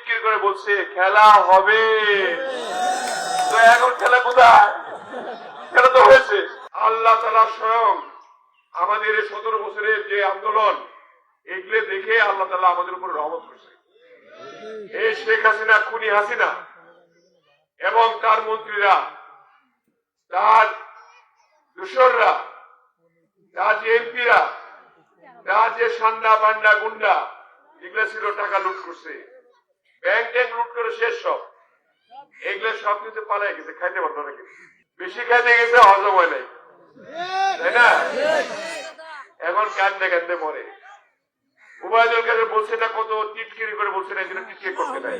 টিটকির করে বলছে খেলা হবে, তো এখন খেলা কোথায়? খেলা তো হয়েছে। আল্লাহ তাআলা স্বয়ং আমাদের এই 17 বছরের যে আন্দোলন, এগুলো দেখে আল্লাহ তাআলা আমাদের উপর রহমত করেছে। এই শেখ হাসিনা, খুনি হাসিনা এবং তার মন্ত্রীরা, তার দোসররা, তার যে এমপিরা, তার যে সান্ডা বান্ডা গুন্ডা এগুলো ছিল, টাকা লুট করছে, ব্যাংক ট্যাঙ্ক লুট করে শেষ সব। এগুলো সব কিছু পালাই গেছে, খাইতে পারতো না, কিন্তু বেশি খাইতে গেছে, হজম হয় নাই, তাই না? এখন কান্দে কান্দে মরে। উবাইদুল কাদের বলছে না, কত টিটকিরি করে বলছে না, এজন্য টিটকিরি করতে নাই।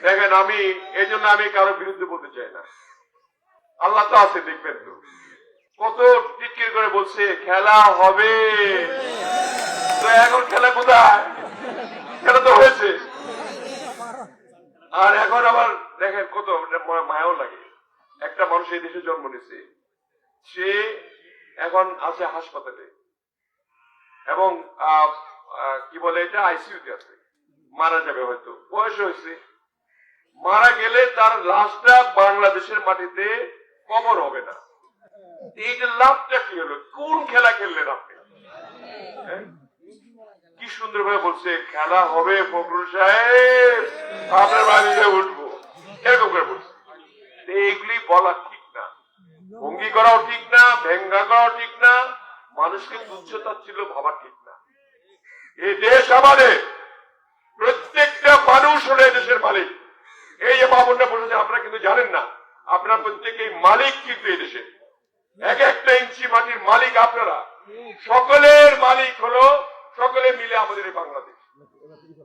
দেখেন, আমি এই জন্য আমি কারো বিরুদ্ধে বলতে চাই না, আল্লাহ তো আছে, দেখবেন তো কত টিটকিরি করে বলছে খেলা হবে, তো এখন খেলা কোথায়? খেলা তো হয়েছে। আর এখন আবার দেখেন কত মায়াও লাগে। একটা মানুষ এই দেশে জন্ম নিয়েছে, সে এখন আছে হাসপাতালে এবং কি বলে এটা, আইসিইউতে আছে, মারা যাবে হয়তো, বয়স হয়েছে। মারা গেলে তার লাশটা বাংলাদেশের মাটিতে কবর হবে না। এই যে লাভটা কি হলো? কোন খেলা খেললেন আপনি? কি সুন্দর ভাবে বলছে খেলা হবে, ফখরুল সাহেব আপনার বাড়িতে উঠবো, এরকম করে বলছে। এইগুলি বলা ঠিক না, ভঙ্গি করাও ঠিক না, ভেঙ্গা করাও ঠিক না, মানুষকে তুচ্ছতাচ্ছিল্য ভাবা ঠিক না। এই দেশ আমাদের, প্রত্যেকটা মানুষ হলো এই দেশের মালিক। এই যে বাবুনরা বলেছে, আপনারা কিন্তু জানেন না, আপনারা প্রত্যেকেই মালিক, কিন্তু এই দেশে এক একটা ইঞ্চি মাটির মালিক আপনারা। সকলের মালিক হলো, সকলে মিলে আমাদের এই বাংলাদেশ,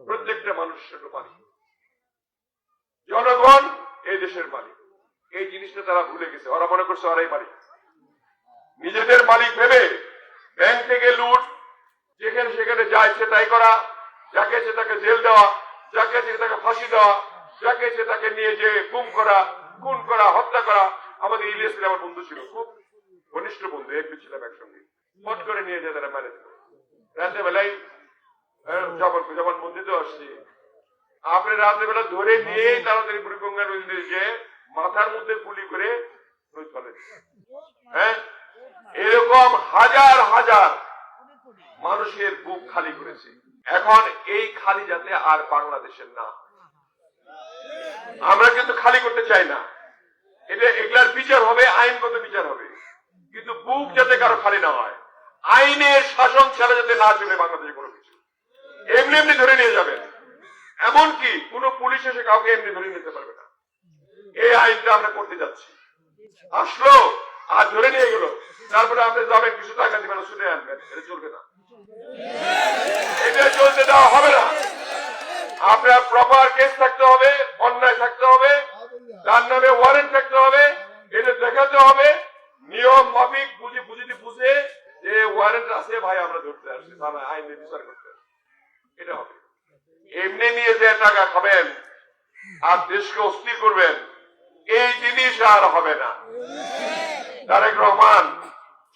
প্রত্যেকটা মানুষের মালিক। জনগণ এই দেশের মালিক, এই জিনিসটা তারা ভুলে গেছে। ওরা মনে করছে ওরাই মালিক, নিজেদের মালিক ভেবে ব্যাংক থেকে লুট, যেখানে সেখানে যা ইচ্ছে তাই করা, যাকে ইচ্ছে তাকে জেল দেওয়া, যাকে ইচ্ছে তাকে ফাঁসি দেওয়া, যাকে ইচ্ছে তাকে নিয়ে যে গুম করা, খুন করা, হত্যা করা। আমাদের ইলিয়াস আমার বন্ধু ছিল, খুব ঘনিষ্ঠ বন্ধু, এমপি ছিলাম একসঙ্গে। ফট করে নিয়ে যায় তারা, মেরে দিল রাতে বেলায়। যখন মন্দিরে আসছি, আপনি রাতে বেলা ধরে নিয়ে তাড়াতাড়ি বুড়িগঙ্গা নদীতে যে মাথার মধ্যে গুলি করে চলে। হ্যাঁ, এরকম হাজার হাজার মানুষের বুক খালি করেছে। এখন এই খালি যাতে আর বাংলাদেশের না, আমরা কিন্তু খালি করতে চাই না। এটা এগুলার বিচার হবে, আইনগত বিচার হবে, কিন্তু বুক যাতে কারো খালি না হয়। আইনের শাসন ছাড়া যাতে না চলে বাংলাদেশে কোনো কিছু। এমনি এমনি ধরে নিয়ে যাবেন, এমনকি কোন পুলিশ এসে কাউকে এমনি ধরে নিতে পারবে না। এই আইনটা আমরা করতে যাচ্ছি। আসলো আর ধরে নিয়ে গেল, তারপরে আপনি যাবেন, কিছু টাকা দিবেন, শুনে আনবেন, এটা চলবে না, এটা চলতে দেওয়া হবে না। আপনার প্রপার কেস থাকতে হবে, অন্যায় থাকতে হবে, তার নামে ওয়ারেন্ট থাকতে হবে, এটা দেখাতে হবে, নিয়ম মাফিক বুঝে যে ওয়ারেন্ট আছে ভাই, আমরা ধরতে আসছি, আইন বিচার করতে আসছি, এটা হবে। এমনি নিয়ে যে টাকা খাবেন আর দেশকে অস্থির করবেন, এই জিনিস আর হবে না। তারেক রহমান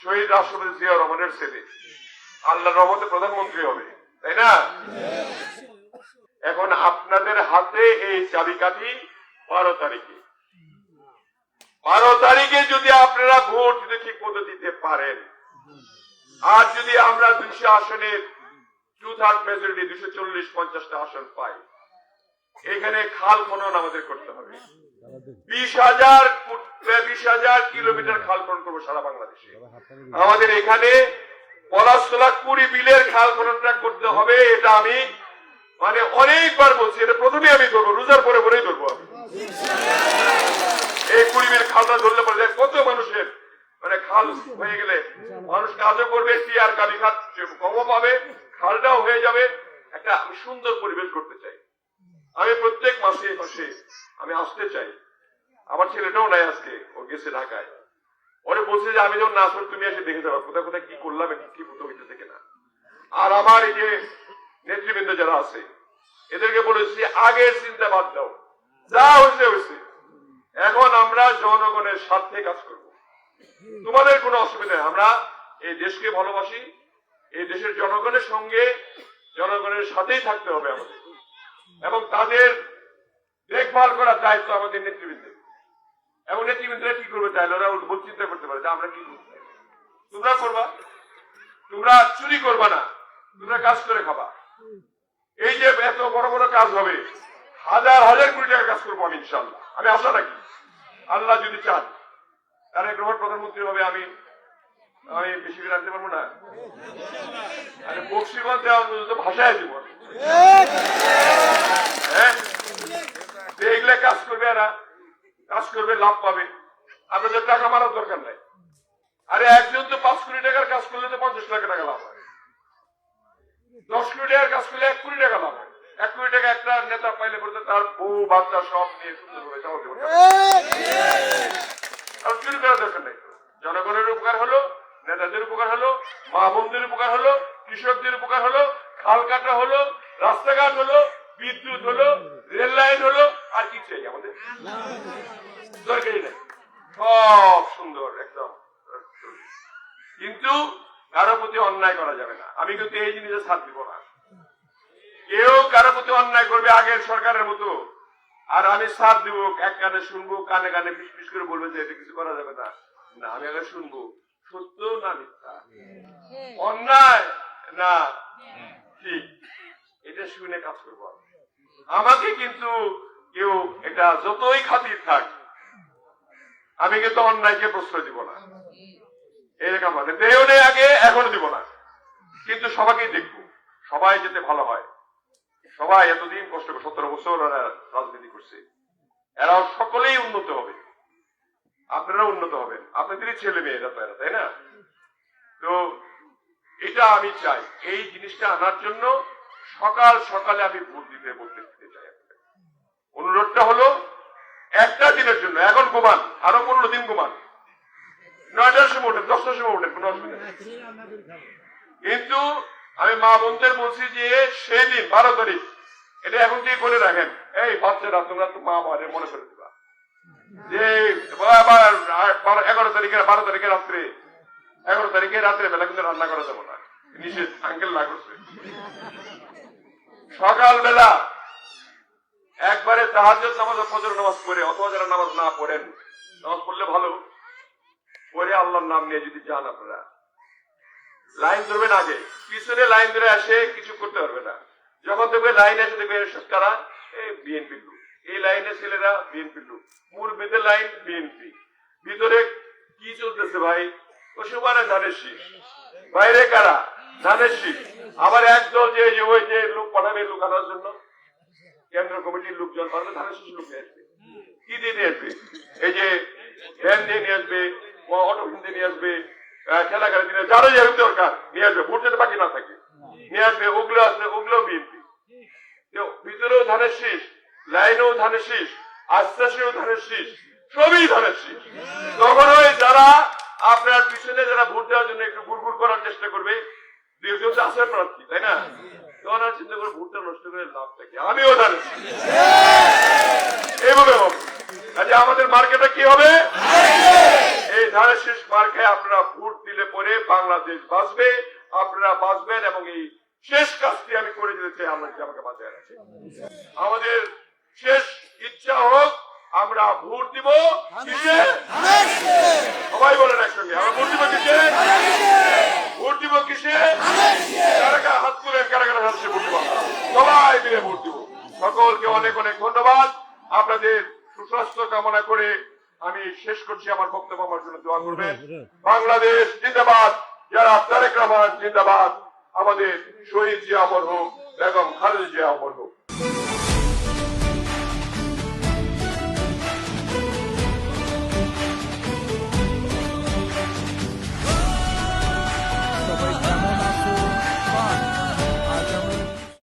শহীদ রাষ্ট্রপতি জিয়া রহমানের ছেলে, আল্লাহর রহমতে প্রধানমন্ত্রী হবে, তাই না? এখন আপনাদের হাতে এই চাবিকাঠি। 12 তারিখে যদি আপনারা ভোট যদি ঠিক মতো দিতে পারেন, আর যদি আমরা 200 আসনের 2/3 মেজরিটি, 240-50টা আসন পাই, এখানে খাল খনন আমাদের করতে হবে। 20,000 কিলোমিটার খাল খনন করবো সারা বাংলাদেশে। আমাদের এখানে পলাশতলা 20 বিলের খাল খননটা করতে হবে। এটা আমি অনেকবার বলছি, এটা প্রথমে আমি ধরবো, রোজার পরে পরেই ধরবো আমি। এই 20 বিল খালটা ধরলে পরে কত মানুষের খাল হয়ে গেলে মানুষ কাজও করবে, টিয়ার কালি খাত কমও পাবে, খালটাও হয়ে যাবে। একটা আমি সুন্দর পরিবেশ করতে চাই। আমি প্রত্যেক মাসে আমি আসতে চাই। আমার ছেলেটাও নাই আজকে, ও গেছে ঢাকায়। ওরে বলছে যে আমি যখন না আসলে তুমি এসে দেখে যাবো কোথায় কোথায় কি করলাম, কি হইতেছে কিনা। আর আমার এই যে নেতৃবৃন্দ যারা আছে, এদেরকে বলেছি আগের চিন্তা বাদ দাও, যা হয়েছে হয়েছে, এখন আমরা জনগণের স্বার্থে কাজ করব। তোমাদের কোনো অসুবিধা নেই, আমরা এই দেশকে ভালোবাসি, এই দেশের জনগণের সঙ্গে জনগণের সাথেই থাকতে হবে আমাদের। এবং তাদের দেখভাল করার দায়িত্ব আমাদের নেতৃবৃন্দের। এবং নেতৃবৃন্দরা কি করবে চাইলে ওরা উদ্ভুত চিন্তা করতে পারে যে আমরা কি করবো, তোমরা করবা, তোমরা চুরি করবা না, তোমরা কাজ করে খাবা। এই যে এত বড় বড় কাজ হবে, হাজার হাজার কোটি টাকার কাজ করবো আমি ইনশাল্লাহ। আমি আশা রাখি আল্লাহ যদি চান তারেক রহমান প্রধানমন্ত্রী হবে। আমি বেশি করে আনতে পারবো না, আরে বক্সিগঞ্জ দেওয়ার মতো ভাষায় দিব। হ্যাঁ, এইগুলা কাজ করবে, এরা কাজ করবে, লাভ পাবে। আপনাদের টাকা মারার দরকার নাই। আরে একজন তো 5 কোটি টাকার কাজ করলে তো 50 লাখ টাকা লাভ হয়। 10 কোটি টাকার কাজ করলে 1 কোটি টাকা লাভ হয়। 1 কোটি টাকা একটা নেতা পাইলে পড়তে তার বউ বাচ্চা সব নিয়ে সুন্দরভাবে চালাতে পারবে। আর চুরি করার দরকার নেই। জনগণের উপকার হলো, নেতাদের উপকার হলো, মা বোনদের উপকার হলো, কৃষকদের উপকার হলো, খাল কাটা হলো, রাস্তাঘাট হলো, বিদ্যুৎ হলো, রেল লাইন হলো, আর কি চাই আমাদের? দরকারই নেই, সব সুন্দর একদম। কিন্তু কারো প্রতি অন্যায় করা যাবে না। আমি কিন্তু এই জিনিসে ছাড় দিব না। কেউ কারো প্রতি অন্যায় করবে আগের সরকারের মতো, আর আমি ছাড় দিব, এক কানে শুনবো, কানে কানে পিস পিস করে বলবে যে এটা কিছু করা যাবে না। না, আমি আগে শুনবো সত্য না মিথ্যা, অন্যায় না ঠিক, এটা শুনে কাজ করবো। আমাকে কিন্তু কেউ এটা যতই খাতির থাক, আমি কিন্তু অন্যায়কে প্রশ্রয় দিব না। এরকম মানে দেও নেই আগে, এখনো দিব না। কিন্তু সবাইকেই দেখবো, সবাই যাতে ভালো হয়। সবাই এতদিন কষ্ট করে 17 বছর ওরা রাজনীতি করছে, এরাও সকলেই উন্নত হবে, আপনারাও উন্নত হবেন, আপনাদেরই ছেলে মেয়েরা তো এরা, তাই না? তো এটা আমি চাই, এই জিনিসটা আনার জন্য সকাল সকালে আমি ভোট দিতে চাই। অনুরোধটা হলো একটা দিনের জন্য, এখন ঘুমান, আরো 15 দিন ঘুমান, 9টার সময় ওঠেন, 10টার সময় ওঠেন, কোনো অসুবিধা নেই। কিন্তু আমি মা বোনদের বলছি যে সেদিন 12 তারিখ, এটা এখন থেকে করে রাখেন। এই বাচ্চারা তোমরা তো মা বাবা মনে করে দিবা যে 11 তারিখে 12 তারিখে রাত্রে, 11 তারিখে রাত্রে বেলা কিন্তু রান্না করা যাবে না, নিষেধ, আঙ্কেল না করছে। সকালবেলা একবারে তাহাজ্জুদ নামাজ, ফজর নামাজ পড়ে, অথবা যারা নামাজ না পড়েন, নামাজ পড়লে ভালো, পরে আল্লাহর নাম নিয়ে যদি যান, আপনারা লাইন ধরবেন আগে, পিছনে লাইন ধরে আসে কিছু করতে পারবে না। যখন দেখবে লাইন আসে, দেখবে কারা, এই বিএনপির লোক, এই লাইনের ছেলেরা বিএনপির লোক, মুরব্বিদের লাইন বিএনপি। ভিতরে কি চলতেছে ভাই? ও সুমানে ধানের শীষ, বাইরে কারা? ধানের শীষ। আবার একদল যে ওই যে লোক পাঠাবে লোক আনার জন্য, কেন্দ্র কমিটির লোকজন পাঠাবে, ধানের শীষ লোক নিয়ে আসবে। কি দিয়ে নিয়ে আসবে? এই যে ভ্যান দিয়ে নিয়ে আসবে, অটো দিয়ে নিয়ে আসবে, খেলা গাড়ি দিয়ে, যারা যে দরকার নিয়ে আসবে, ভোট যাতে বাকি না থাকে নিয়ে আসবে। ওগুলো আসবে, ওগুলো বিএনপি। ভিতরেও ধানের শীষ, লাইনেও ধানের শীষ, আশ্বাসেও ধানের শীষ, সবই ধানের শীষ। তখন ওই যারা আপনার পিছনে যারা ভোট দেওয়ার জন্য একটু গুড় করার চেষ্টা করবে, দুজন তো আসার প্রার্থী, তাই না? তখন আর চিন্তা করে ভোটটা নষ্ট করে লাভটা কি? আমিও ধানের শীষ, এইভাবে হবে। আচ্ছা, আমাদের মার্কেটে কি হবে? এই ধানের শীষ মার্কায় আপনারা ভোট দিলে পরে বাংলাদেশ বাঁচবে, আপনারা বাঁচবেন। এবং এই শেষ কাজটি আমি করে দিতে চাই, আমরা যে আমাকে বাঁচায় রাখছি। আমাদের শেষ ইচ্ছা হোক, আমরা ভোট দিব কিসে? সবাই বলেন একসঙ্গে, আমরা ভোট দিব কিসে? ভোট দিব কিসে? কারা কারা হাত তুলেন, কারা কারা হাতে ভোট দিব? সবাই মিলে ভোট দিব। সকলকে অনেক অনেক ধন্যবাদ। আপনাদের সুস্বাস্থ্য কামনা করে আমি শেষ করছি আমার বক্তব্য। আমার জন্য দোয়া করবেন। বাংলাদেশ জিন্দাবাদ, যারা তারেক রহমান জিন্দাবাদ, আমাদের শহীদ জিয়া অমর হোক, বেগম খালেদা জিয়া অমর হোক।